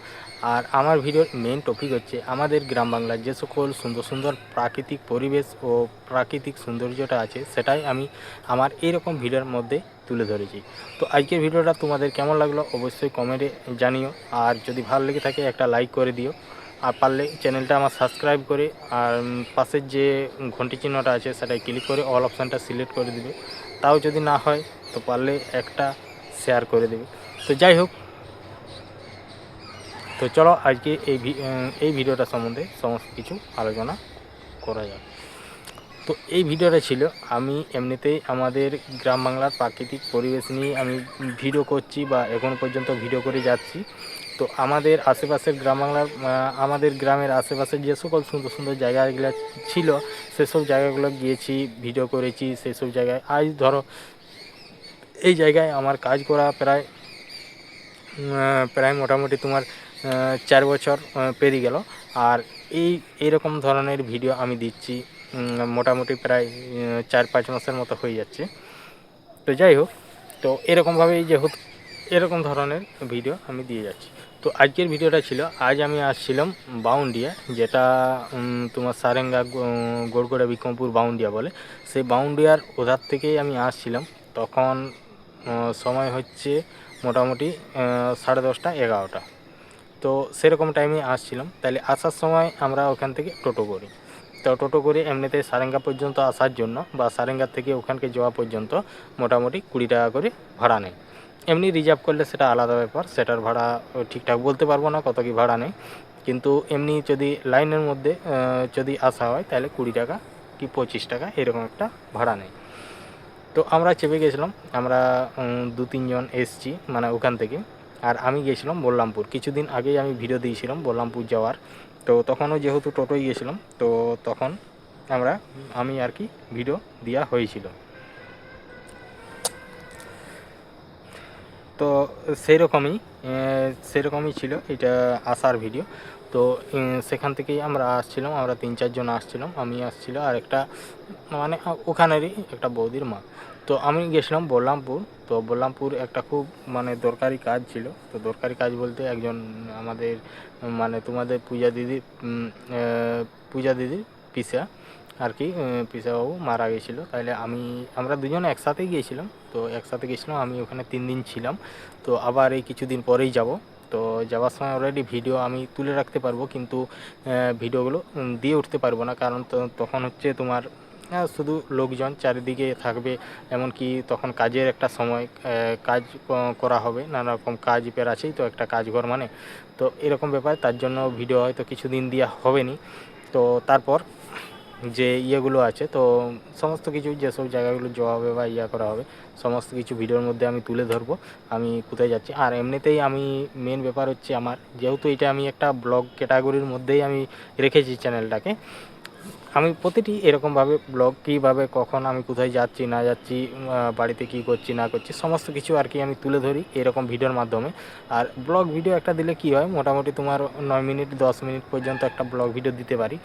আর আমার ভিডিওর মেন টপিক হচ্ছে আমাদের গ্রাম বাংলার যে সকল সুন্দর সুন্দর প্রাকৃতিক পরিবেশ ও প্রাকৃতিক সৌন্দর্যটা আছে, সেটাই আমি আমার এইরকম ভিডিওর মধ্যে তুলে ধরেছি। তো আজকের ভিডিওটা তোমাদের কেমন লাগলো অবশ্যই কমেন্টে জানিও, আর যদি ভালো লেগে থাকে একটা লাইক করে দিও, আর পারলে চ্যানেলটা আমার সাবস্ক্রাইব করে, আর পাশের যে ঘন্টি চিহ্নটা আছে সেটাই ক্লিক করে অল অপশানটা সিলেক্ট করে দেবে। তাও যদি না হয় তো পারলে একটা শেয়ার করে দেবে। তো যাই হোক, তো চলো আজকে এই ভিডিওটা সম্বন্ধে সমস্ত কিছু আলোচনা করা যাক। তো এই ভিডিওটা ছিল, আমি এমনিতেই আমাদের গ্রাম বাংলার প্রাকৃতিক পরিবেশ নিয়ে আমি ভিডিও করছি বা এখন পর্যন্ত ভিডিও করে যাচ্ছি। তো আমাদের আশেপাশের আমাদের গ্রামের আশেপাশের যে সকল সুন্দর সুন্দর জায়গাগুলো ছিল, সেসব জায়গাগুলো গিয়েছি, ভিডিও করেছি। সেসব জায়গায় আজ ধরো এই জায়গায় আমার কাজ করা প্রায় মোটামুটি তোমার 4 বছর পেরিয়ে গেল, আর এইরকম ধরনের ভিডিও আমি দিচ্ছি মোটামুটি প্রায় 4-5 মাসের মতো হয়ে যাচ্ছে। তো যাই হোক, তো এরকমভাবেই যেহেতু এরকম ধরনের ভিডিও আমি দিয়ে যাচ্ছি। তো আজকের ভিডিওটা ছিল, আজ আমি আসছিলাম বাউন্ডিয়া, যেটা তোমার সারেঙ্গা গড়গড়া বিক্রমপুর বাউন্ডিয়া বলে, সেই বাউন্ডিয়ার ওধার থেকেই আমি আসছিলাম। তখন সময় হচ্ছে মোটামুটি 10:30 11টা। তো সেরকম টাইমে আসছিলাম, তাহলে আসার সময় আমরা ওখান থেকে টোটো করি। তো টোটো করে এমনিতে সারেঙ্গা পর্যন্ত আসার জন্য বা সারেঙ্গা থেকে ওখানকে যাওয়া পর্যন্ত মোটামুটি 20 টাকা করে ভাড়া নেয়। এমনি রিজার্ভ করলে সেটা আলাদা ব্যাপার, সেটার ভাড়া ঠিকঠাক বলতে পারবো না কত কি ভাড়া নেয়, কিন্তু এমনি যদি লাইনের মধ্যে যদি আসা হয় তাহলে 20 টাকা কি 25 টাকা এরকম একটা ভাড়া নেয়। তো আমরা চেপে গেছিলাম, আমরা 2-3 জন এসছি মানে ওখান থেকে। আর আমি গিয়েছিলাম বলরামপুর, কিছুদিন আগেই আমি ভিডিও দিয়েছিলাম বলরামপুর যাওয়ার। তো তখনও যেহেতু টোটোয় গেছিলাম, তো তখন আমি আর কি ভিডিও দেওয়া হয়েছিল। তো সেরকমই ছিল এটা আসার ভিডিও। তো সেখান থেকেই আমরা আসছিলাম, আমরা 3-4 জন আসছিলাম, আমি আসছিল আর একটা মানে ওখানেরই একটা বৌদির মা। তো আমি গেছিলাম বলরামপুর। তো বলরামপুর একটা খুব মানে দরকারি কাজ ছিল। তো দরকারি কাজ বলতে একজন আমাদের মানে তোমাদের পূজা দিদির পিসা আর কি, পিসাবাবু মারা গেছিলো। তাহলে আমরা দুজন একসাথেই গিয়েছিলাম। তো একসাথে গেছিলাম, আমি ওখানে 3 দিন ছিলাম। তো আবার এই কিছুদিন পরেই যাব। তো যাওয়ার সময় অলরেডি ভিডিও আমি তুলে রাখতে পারবো, কিন্তু ভিডিওগুলো দিয়ে উঠতে পারবো না, কারণ তখন হচ্ছে তোমার শুধু লোকজন চারিদিকে থাকবে, এমনকি তখন কাজের একটা সময়, কাজ করা হবে, নানা রকম কাজ আছেই তো, একটা কাজঘর মানে। তো এরকম ব্যাপার, তার জন্য ভিডিও হয়তো কিছুদিন দেওয়া হবে নি। তো তারপর যে ইয়েগুলো আছে, তো সমস্ত কিছু যেসব জায়গাগুলো যাওয়া হবে বা করা হবে, সমস্ত কিছু ভিডিওর মধ্যে আমি তুলে ধরবো আমি কোথায় যাচ্ছি। আর এমনিতেই আমি মেন ব্যাপার হচ্ছে আমার, যেহেতু এটা আমি একটা ব্লগ ক্যাটাগরির মধ্যেই আমি রেখেছি চ্যানেলটাকে, আমি প্রতিটি এরকমভাবে ব্লগ কীভাবে কখন আমি কোথায় যাচ্ছি না যাচ্ছি, বাড়িতে কী করছি না করছি, সমস্ত কিছু আর কি আমি তুলে ধরি এরকম ভিডিওর মাধ্যমে। আর ব্লগ ভিডিও একটা দিলে কি হয়, মোটামুটি তোমার 9 মিনিট 10 মিনিট পর্যন্ত একটা ব্লগ ভিডিও দিতে পারি।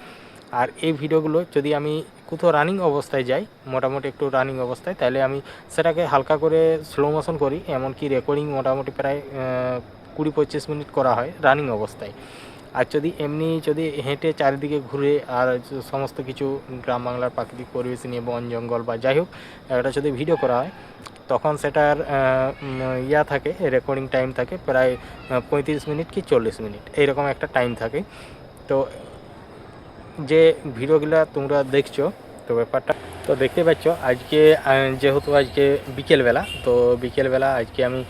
আর এই ভিডিওগুলো যদি আমি কোথাও রানিং অবস্থায় যাই, মোটামুটি একটু রানিং অবস্থায়, তাহলে আমি সেটাকে হালকা করে স্লো মোশন করি, এমনকি রেকর্ডিং মোটামুটি প্রায় 20-25 মিনিট করা হয় রানিং অবস্থায়। আর যদি হেঁটে চারিদিকে ঘুরে আর সমস্ত কিছু গ্রাম বাংলার প্রাকৃতিক পরিবেশ নিয়ে, বন জঙ্গল বা যাই হোক একটা যদি ভিডিও করা হয়, তখন সেটার থাকে, রেকর্ডিং টাইম থাকে প্রায় 35 মিনিট কি 40 মিনিট, এইরকম একটা টাইম থাকে। তো যে ভিডিওগুলো তোমরা দেখছো, তো ব্যাপারটা তো দেখতে পাচ্ছ, আজকে যেহেতু আজকে বিকেলবেলা, তো বিকেলবেলা আজকে আমি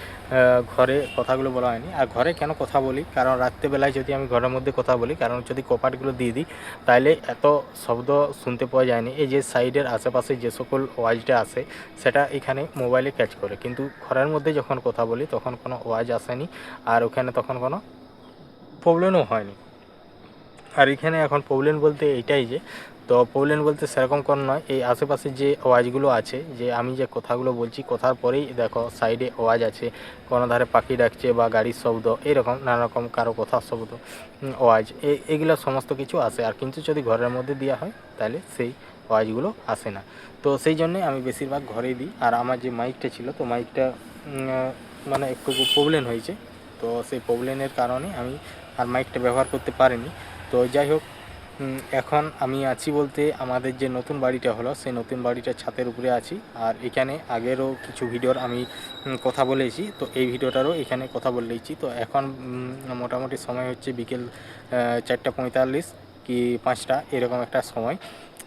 ঘরে কথাগুলো বলা হয়নি। আর ঘরে কেন কথা বলি, কারণ রাত্রেবেলায় যদি আমি ঘরের মধ্যে কথা বলি, কারণ যদি কপাটগুলো দিয়ে দিই তাহলে এত শব্দ শুনতে পাওয়া যায়নি। এই যে সাইডের আশেপাশে যে সকল ওয়াজটা আসে সেটা এখানে মোবাইলে ক্যাচ করে, কিন্তু ঘরের মধ্যে যখন কথা বলি তখন কোনো ওয়াজ আসেনি, আর ওখানে তখন কোনো প্রবলেমও হয়নি। আর এখানে এখন প্রবলেম বলতে এইটাই যে, তো প্রবলেম বলতে সেরকম কোনো নয়, এই আশেপাশে যে আওয়াজগুলো আছে, যে আমি যে কথাগুলো বলছি, কথার পরেই দেখো সাইডে আওয়াজ আছে, কোনো ধারে পাখি ডাকছে বা গাড়ির শব্দ, এরকম নানা রকম কারো কথার শব্দ, আওয়াজ, এগুলো সমস্ত কিছু আসে। আর কিন্তু যদি ঘরের মধ্যে দেওয়া হয় তাহলে সেই আওয়াজগুলো আসে না। তো সেই জন্যে আমি বেশিরভাগ ঘরেই দিই। আর আমার যে মাইকটা ছিল, তো মাইকটা মানে একটু প্রবলেম হয়েছে, তো সেই প্রবলেমের কারণে আমি আর মাইকটা ব্যবহার করতে পারিনি। তো যাই হোক, এখন আমি আছি বলতে আমাদের যে নতুন বাড়িটা হলো, সেই নতুন বাড়িটার ছাদের উপরে আছি। আর এখানে আগেরও কিছু ভিডিওর আমি কথা বলেছি, তো এই ভিডিওটারও এখানে কথা বলেছি। তো এখন মোটামুটি সময় হচ্ছে বিকেল 4:45 কি 5টা এরকম একটা সময়।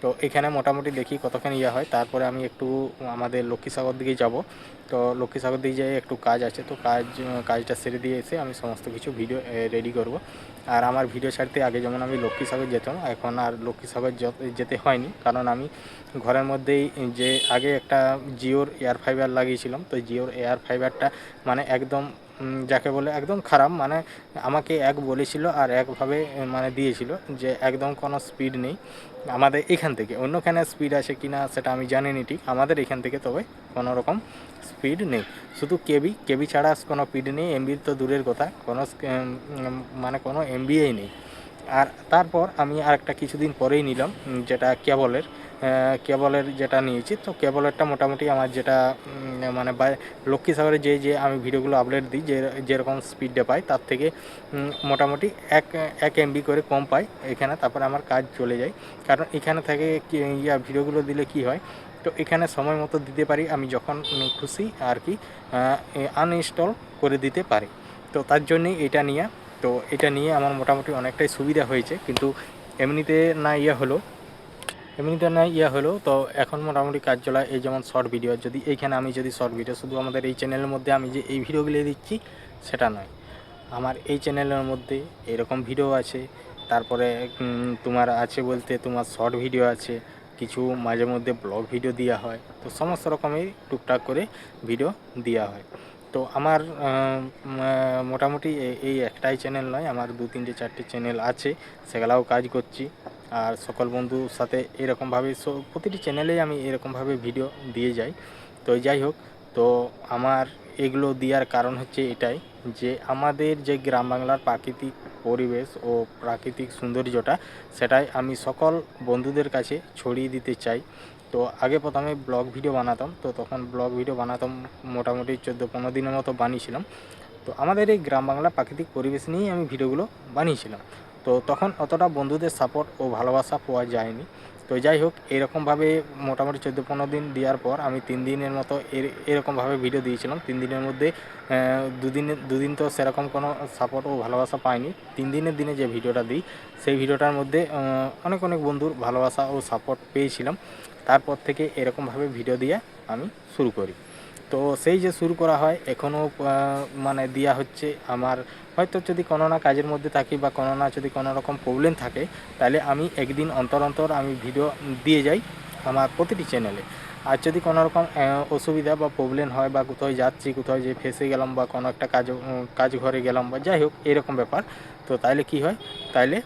তো এখানে মোটামুটি দেখি কতক্ষণ হয়, তারপরে আমি একটু আমাদের লক্ষ্মীসাগর দিকে যাব। তো লক্ষ্মীসাগর দিকে যাই, একটু কাজ আছে, তো কাজটা সেরে দিয়ে এসে আমি সমস্ত কিছু ভিডিও রেডি করব। আর আমার ভিডিও ছাড়তে আগে যেমন আমি লক্ষ্মীসাগর যেতাম, এখন আর লক্ষ্মীসাগর যেতে হয়নি, কারণ আমি ঘরের মধ্যেই যে আগে একটা জিওর এয়ার ফাইবার লাগিয়েছিলাম। তো জিওর এয়ার ফাইবারটা মানে একদম যাকে বলে একদম খারাপ, মানে আমাকে এক বলেছিল আর একভাবে মানে দিয়েছিল, যে একদম কোনো স্পিড নেই আমাদের এখান থেকে। অন্যখানে স্পিড আছে কি না সেটা আমি জানিনি ঠিক, আমাদের এখান থেকে তবে কোনো রকম স্পিড নেই, শুধু কেবি ছাড়া কোনো স্পিড নেই। এমবির তো দূরের কথা, মানে কোনো এমবিই নেই। আর তারপর আমি আরেকটা কিছুদিন পরেই নিলাম, যেটা কেবলের যেটা নিয়েছি। তো কেবলেরটা মোটামুটি আমার যেটা মানে লক্ষ্মীসাগরে যে আমি ভিডিওগুলো আপলোড দিই, যেরকম স্পিডে পাই তার থেকে মোটামুটি এক এমবি করে কম পাই এখানে। তারপরে আমার কাজ চলে যায়, কারণ এখানে থেকে ভিডিওগুলো দিলে কি হয়, তো এখানে সময় মতো দিতে পারি আমি যখন খুশি আর কি, আনইনস্টল করে দিতে পারি। তো তার জন্যই এটা নিয়ে আমার মোটামুটি অনেকটাই সুবিধা হয়েছে। কিন্তু এমনিতে না হলো তো এখন মোটামুটি কাজ চলায়। এই যেমন শর্ট ভিডিও, যদি এইখানে আমি যদি শর্ট ভিডিও শুধু আমাদের এই চ্যানেলের মধ্যে আমি যে এই ভিডিওগুলো দিচ্ছি সেটা নয়, আমার এই চ্যানেলের মধ্যে এরকম ভিডিও আছে। তারপরে তোমার আছে বলতে তোমার শর্ট ভিডিও আছে, কিছু মাঝে মধ্যে ব্লগ ভিডিও দেওয়া হয়, তো সমস্ত রকমের টুকটাক করে ভিডিও দেওয়া হয়। তো আমার মোটামুটি এই একটাই চ্যানেল নয়, আমার 2-3-4টে চ্যানেল আছে, সেগুলাও কাজ করছি। আর সকল বন্ধুর সাথে এরকমভাবে প্রতিটি চ্যানেলেই আমি এরকমভাবে ভিডিও দিয়ে যাই। তো যাই হোক, তো আমার এগুলো দেওয়ার কারণ হচ্ছে এটাই, যে আমাদের যে গ্রাম বাংলার প্রাকৃতিক পরিবেশ ও প্রাকৃতিক সৌন্দর্যটা সেটাই আমি সকল বন্ধুদের কাছে ছড়িয়ে দিতে চাই। তো আগে প্রথমে ব্লগ ভিডিও বানাতাম, তো তখন ব্লগ ভিডিও বানাতাম মোটামুটি 14-15 দিনের মতো বানিয়েছিলাম। তো আমাদের এই গ্রাম বাংলা প্রাকৃতিক পরিবেশ নিয়েই আমি ভিডিওগুলো বানিয়েছিলাম। তো তখন অতটা বন্ধুদের সাপোর্ট ও ভালোবাসা পাওয়া যায়নি। তো যাই হোক, এরকমভাবে মোটামুটি 14-15 দিন দেওয়ার পর আমি 3 দিনের মতো এরকমভাবে ভিডিও দিয়েছিলাম। 3 দিনের মধ্যে দুদিন তো সেরকম কোনো সাপোর্ট ও ভালোবাসা পাইনি। 3 দিনের দিনে যে ভিডিওটা দিই সেই ভিডিওটার মধ্যে অনেক বন্ধুর ভালোবাসা ও সাপোর্ট পেয়েছিলাম। তারপর থেকে এরকমভাবে ভিডিও দিয়ে আমি শুরু করি। তো সেই যে শুরু করা হয় এখনও মানে দেওয়া হচ্ছে। আমার হয়তো যদি কোনো না কাজের মধ্যে থাকি বা কোনো না যদি কোনো রকম প্রবলেম থাকে, তাহলে আমি একদিন অন্তর অন্তর আমি ভিডিও দিয়ে যাই আমার প্রতিটি চ্যানেলে। আর যদি কোনো রকম অসুবিধা বা প্রবলেম হয় বা কোথাও যাচ্ছি, কোথাও যে ফেঁসে গেলাম বা কোনো একটা কাজ ঘরে গেলাম বা যাই হোক এরকম ব্যাপার, তো তাইলে কি হয়, তাইলে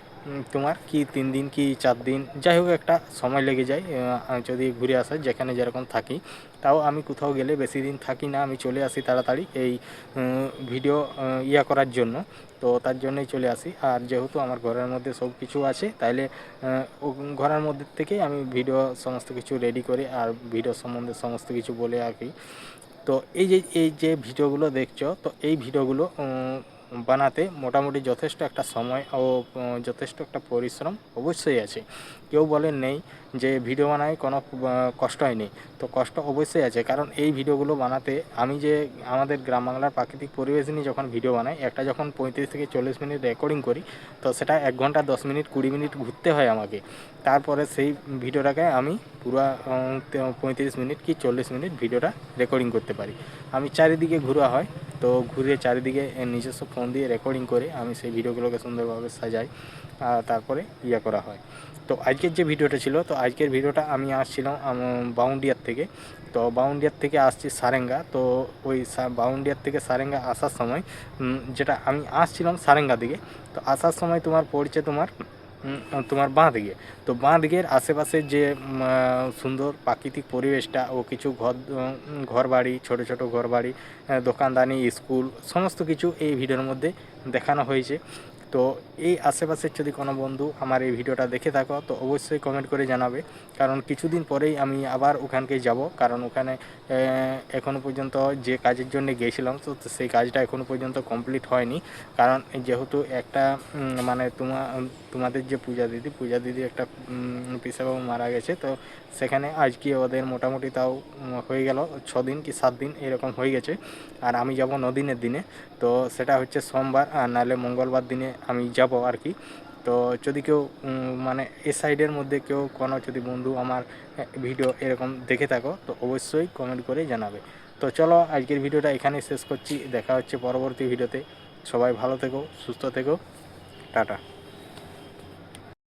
তোমার কি 3 দিন কি 4 দিন যাই হোক একটা সময় লেগে যায় যদি ঘুরে আসা যেখানে যেরকম থাকি। তাও আমি কোথাও গেলে বেশি দিন থাকি না, আমি চলে আসি তাড়াতাড়ি এই ভিডিও করার জন্য। তো তার জন্যই চলে আসি। আর যেহেতু আমার ঘরের মধ্যে সব কিছু আছে, তাইলে ঘরের মধ্যে থেকেই আমি ভিডিও সমস্ত কিছু রেডি করি আর ভিডিও সম্বন্ধে সমস্ত কিছু বলে রাখি। তো এই যে ভিডিওগুলো দেখছো, তো এই ভিডিওগুলো বানাতে মোটামুটি যথেষ্ট একটা সময় ও যথেষ্ট একটা পরিশ্রম অবশ্যই আছে। কেউ বলেন নেই যে ভিডিও বানায় কোনো কষ্ট হয়নি, তো কষ্ট অবশ্যই আছে। কারণ এই ভিডিওগুলো বানাতে আমি যে আমাদের গ্রাম বাংলার প্রাকৃতিক পরিবেশ নিয়ে যখন ভিডিও বানাই, একটা যখন 35 থেকে 40 মিনিট রেকর্ডিং করি, তো সেটা 1 ঘন্টা 10 মিনিট 20 মিনিট ঘুরতে হয় আমাকে। তারপরে সেই ভিডিওটাকে আমি পুরো 35 মিনিট কি 40 মিনিট ভিডিওটা রেকর্ডিং করতে পারি। আমি চারিদিকে ঘোরা হয়, তো ঘুরে চারিদিকে নিজস্ব ফোন দিয়ে রেকর্ডিং করে আমি সেই ভিডিওগুলোকে সুন্দরভাবে সাজাই আর তারপরে করা হয়। তো আজকের যে ভিডিওটা ছিল, তো আজকের ভিডিওটা আমি আসছিলাম বাউন্ডিয়ার থেকে। তো বাউন্ডিয়ার থেকে আসছি সারেঙ্গা। তো ওই বাউন্ডিয়ার থেকে সারেঙ্গা আসার সময় যেটা আমি আসছিলাম সারেঙ্গা দিকে, তো আসার সময় তোমার পড়ছে তোমার বাঁ দিকে। তো বাঁ দিকের আশেপাশের যে সুন্দর প্রাকৃতিক পরিবেশটা ও কিছু ঘর বাড়ি, ছোটো ছোটো ঘর বাড়ি, দোকানদানি, স্কুল সমস্ত কিছু এই ভিডিওর মধ্যে দেখানো হয়েছে। তো এই আশেপাশের যদি কোনো বন্ধু আমার এই ভিডিওটা দেখে থাকো, তো অবশ্যই কমেন্ট করে জানাবে। কারণ কিছুদিন পরেই আমি আবার ওখানকে যাব, কারণ ওখানে এখনও পর্যন্ত যে কাজের জন্য গিয়েছিলাম, তো সেই কাজটা এখনও পর্যন্ত কমপ্লিট হয়নি। কারণ যেহেতু একটা মানে তোমাদের যে পূজা দিদি একটা পিসাবাবু মারা গেছে, তো সেখানে আজকে ওদের মোটামুটি তাও হয়ে গেল 6 দিন কি 7 দিন এরকম হয়ে গেছে। আর আমি যাব 9 দিনের দিনে, তো সেটা হচ্ছে সোমবার আর নাহলে মঙ্গলবার দিনে আমি যাব আর কি। তো যদি কেউ মানে এ সাইডের মধ্যে কেউ কোনো যদি বন্ধু আমার ভিডিও এরকম দেখে থাকো, তো অবশ্যই কমেন্ট করে জানাবে। তো চলো আজকের ভিডিওটা এখানেই শেষ করছি, দেখা হচ্ছে পরবর্তী ভিডিওতে। সবাই ভালো থেকো, সুস্থ থেকো, টাটা।